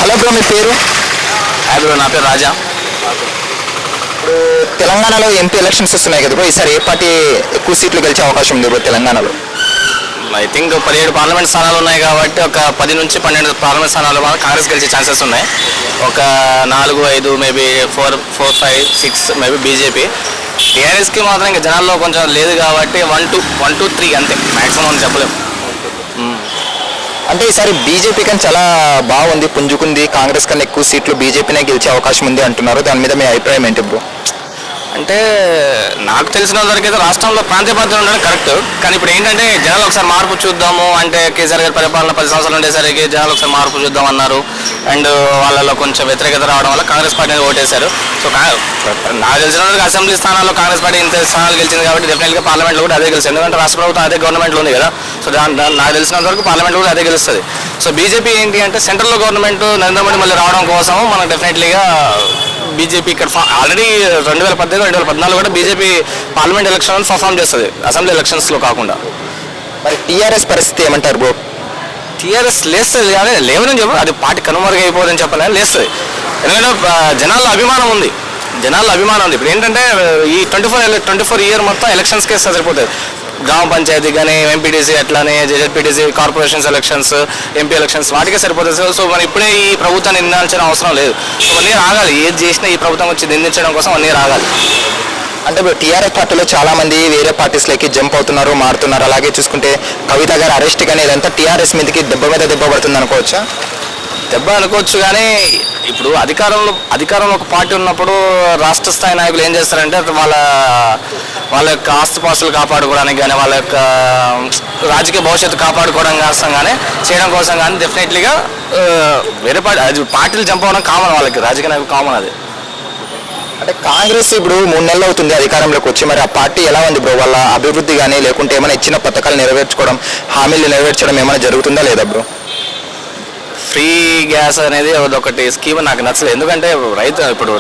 Hello bro, మీ పేరు? Bro, నా పేరు రాజా. ఇప్పుడు తెలంగాణలో ఎంపీ ఎలక్షన్స్ వస్తున్నాయి కదా బ్రో, ఈసారి ఏ పార్టీ ఎక్కువ సీట్లు గెలిచే అవకాశం ఉంది బ్రో తెలంగాణలో? ఐ థింక్ 17 పార్లమెంట్ స్థానాలు ఉన్నాయి కాబట్టి ఒక 10 నుంచి 12 పార్లమెంట్ స్థానాలు కాంగ్రెస్ గెలిచే ఛాన్సెస్ ఉన్నాయి. ఒక 4, 5 మేబీ 4, 5, 6 మేబీ బీజేపీ. టీఆర్ఎస్కి మాత్రం ఇంకా జనాల్లో కొంచెం లేదు కాబట్టి 1, 2, 3 అంతే, మ్యాక్సిమం అని చెప్పలేము. అంటే ఈసారి బీజేపీ కానీ చాలా బాగుంది, పుంజుకుంది, కాంగ్రెస్ కన్నా ఎక్కువ సీట్లు బీజేపీనే గెలిచే అవకాశం ఉంది అంటున్నారు. దాని మీద మీ అభిప్రాయం ఏంటి బ్రో? అంటే నాకు తెలిసిన వరకు అయితే రాష్ట్రంలో ప్రాంతీయ పార్టీలు ఉండడం కరెక్ట్. కానీ ఇప్పుడు ఏంటంటే జనాలు ఒకసారి మార్పు చూద్దాము అంటే కేసీఆర్ గారి పరిపాలన 10 సంవత్సరాలు ఉండేసరికి జనాలు ఒకసారి మార్పు చూద్దాం అన్నారు. అండ్ వాళ్ళలో కొంచెం వ్యతిరేకత రావడం వల్ల కాంగ్రెస్ పార్టీని ఓటేశారు. సో నాకు తెలిసిన వరకు అసెంబ్లీ స్థానాల్లో కాంగ్రెస్ పార్టీ ఇంత స్థానాలు గెలిచింది కాబట్టి డెఫినెట్గా పార్లమెంట్లో కూడా అదే గెలిచింది. ఎందుకంటే రాష్ట్ర ప్రభుత్వం అదే గవర్నమెంట్లో ఉంది కదా. సో నాకు తెలిసినంత వరకు పార్లమెంట్లో కూడా అదే గెలుస్తుంది. సో బీజేపీ ఏంటి అంటే సెంట్రల్లో గవర్నమెంట్ నరేంద్ర మోడీ మళ్ళీ రావడం కోసం మనం డెఫినెట్లీగా బీజేపీ ఇక్కడ ఆల్రెడీ 2018, 2014 కూడా బీజేపీ పార్లమెంట్ ఎలక్షన్ పర్ఫామ్ చేస్తుంది, అసెంబ్లీ ఎలక్షన్స్లో కాకుండా. మరి టీఆర్ఎస్ పరిస్థితి ఏమంటారు బ్రో? టీఆర్ఎస్ లేస్తుంది కానీ లేవని చెప్పు, అది పార్టీ కనుమరుగైపోదని చెప్పాలని లేస్తుంది. ఎందుకంటే జనాల్లో అభిమానం ఉంది. ఇప్పుడు ఏంటంటే ఈ 24 ఇయర్ మొత్తం ఎలక్షన్స్కే సరిపోతుంది. గ్రామ పంచాయతీ కానీ ఎంపీటీసీ, అట్లానే ZPTC, corporations elections, MP elections వాటికే సరిపోతుంది. సో మనం ఇప్పుడే ఈ ప్రభుత్వాన్ని నిందించిన అవసరం లేదు. 1 ఇయర్ ఆగాలి. ఏది చేసినా ఈ ప్రభుత్వం వచ్చి నిందించడం కోసం 1 ఇయర్ ఆగాలి. అంటే ఇప్పుడు టీఆర్ఎస్ పార్టీలో చాలా మంది వేరే పార్టీస్లోకి జంప్ అవుతున్నారు, మారుతున్నారు. అలాగే చూసుకుంటే కవిత గారు అరెస్ట్ కానీ ఇదంతా టీఆర్ఎస్ మీదకి దెబ్బ మీద దెబ్బ పడుతుంది అనుకోవచ్చా? దెబ్బ అనుకోవచ్చు కానీ ఇప్పుడు అధికారంలో ఒక పార్టీ ఉన్నప్పుడు రాష్ట్ర స్థాయి నాయకులు ఏం చేస్తారంటే వాళ్ళ యొక్క ఆస్తుపాస్తులు కాపాడుకోవడానికి కానీ వాళ్ళ యొక్క రాజకీయ భవిష్యత్తు కాపాడుకోవడం కోసం కానీ చేయడం కోసం కానీ డెఫినెట్లీగా వేరే పార్టీలు జంప్ అవ్వడం కామన్, వాళ్ళకి రాజకీయ నాయకులు కామన్. అది అంటే కాంగ్రెస్ ఇప్పుడు 3 నెలలు అవుతుంది అధికారంలోకి వచ్చి, మరి ఆ పార్టీ ఎలా ఉంది బ్రో? వాళ్ళ అభివృద్ధి కానీ లేకుంటే ఏమైనా ఇచ్చిన పథకాలు నెరవేర్చుకోవడం, హామీలు నెరవేర్చడం ఏమైనా జరుగుతుందా లేదా బ్రో? ఫ్రీ గ్యాస్ అనేది ఒకటి స్కీమ్ నాకు నచ్చలేదు. ఎందుకంటే రైతు ఇప్పుడు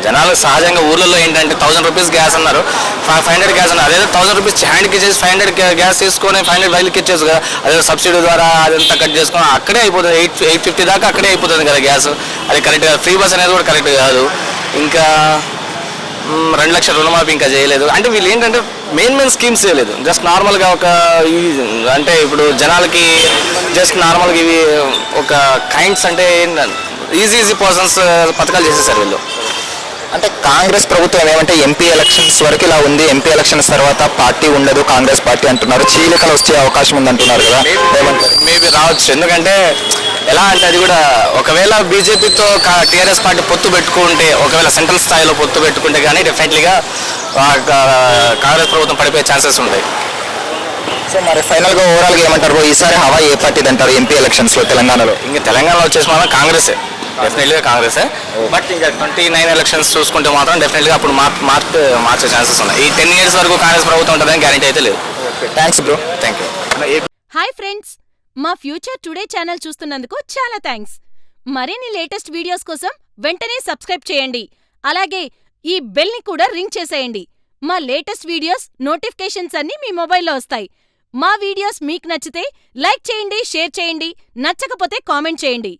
జనాలు సహజంగా ఊర్లలో ఏంటంటే 1000 రూపీస్ గ్యాస్ అన్నారు, 500 గ్యాస్ అన్నారు. అదే 1000 రూపీస్ హ్యాండ్కి ఇచ్చేసి 500 గ్యాస్ తీసుకొని 500 రైలుకి ఇచ్చేసి కదా, అదే సబ్సిడీ ద్వారా అదంతా కట్ చేసుకొని అక్కడే అయిపోతుంది. 850 దాకా అక్కడే అయిపోతుంది కదా గ్యాస్. అది కరెక్ట్ కాదు. ఫ్రీ బస్ అనేది కూడా కరెక్ట్ కాదు. ఇంకా 2 లక్షల రుణమాఫీ ఇంకా చేయలేదు. అంటే వీళ్ళు ఏంటంటే మెయిన్ స్కీమ్స్ చేయలేదు. జస్ట్ నార్మల్గా అంటే ఇప్పుడు జనాలకి జస్ట్ నార్మల్గా ఇవి ఒక కైండ్స్ అంటే ఈజీ పర్సన్స్ పథకాలు చేసేసారు వీళ్ళు. అంటే కాంగ్రెస్ ప్రభుత్వం ఏమంటే ఎంపీ ఎలక్షన్స్ వరకు ఇలా ఉంది, ఎంపీ ఎలక్షన్స్ తర్వాత పార్టీ ఉండదు కాంగ్రెస్ పార్టీ అంటున్నారు. చీలికలు వచ్చే అవకాశం ఉంది అంటున్నారు కదా, మేబీ రావచ్చు. ఎందుకంటే ఎలా అంటే అది కూడా ఒకవేళ బీజేపీతో టీఆర్ఎస్ పార్టీ పొత్తు పెట్టుకుంటే, ఒకవేళ సెంట్రల్ స్థాయిలో పొత్తు పెట్టుకుంటే కానీ డెఫినెట్లీగా కాంగ్రెస్ ప్రభుత్వం పడిపోయే ఛాన్సెస్ ఉంటాయి. సో మరి ఫైనల్గా ఓవరాల్గా ఏమంటారు ఈసారి హవా ఏ పార్టీది అంటారు ఎంపీ ఎలక్షన్స్లో తెలంగాణలో? ఇంకా తెలంగాణలో వచ్చేసి మాత్రం కాంగ్రెసే, డెఫినెట్లీగా కాంగ్రెసే. బట్ ఇంకా 29 ఎలక్షన్స్ చూసుకుంటే మాత్రం డెఫినెట్లీగా అప్పుడు మార్చే ఛాన్సెస్ ఉన్నాయి. ఈ 10 years వరకు కాంగ్రెస్ ప్రభుత్వం ఉంటుందని గ్యారెంటీ అయితే లేదు. Thanks bro. Thank you. Hi friends, మా ఫ్యూచర్ టుడే ఛానల్ చూస్తున్నందుకు చాలా థ్యాంక్స్. మరిన్ని లేటెస్ట్ వీడియోస్ కోసం వెంటనే సబ్స్క్రైబ్ చేయండి. అలాగే ఈ బెల్ ని కూడా రింగ్ చేసేయండి. మా లేటెస్ట్ వీడియోస్ నోటిఫికేషన్స్ అన్నీ మీ మొబైల్లో వస్తాయి. మా వీడియోస్ మీకు నచ్చితే లైక్ చేయండి, షేర్ చేయండి, నచ్చకపోతే కామెంట్ చేయండి.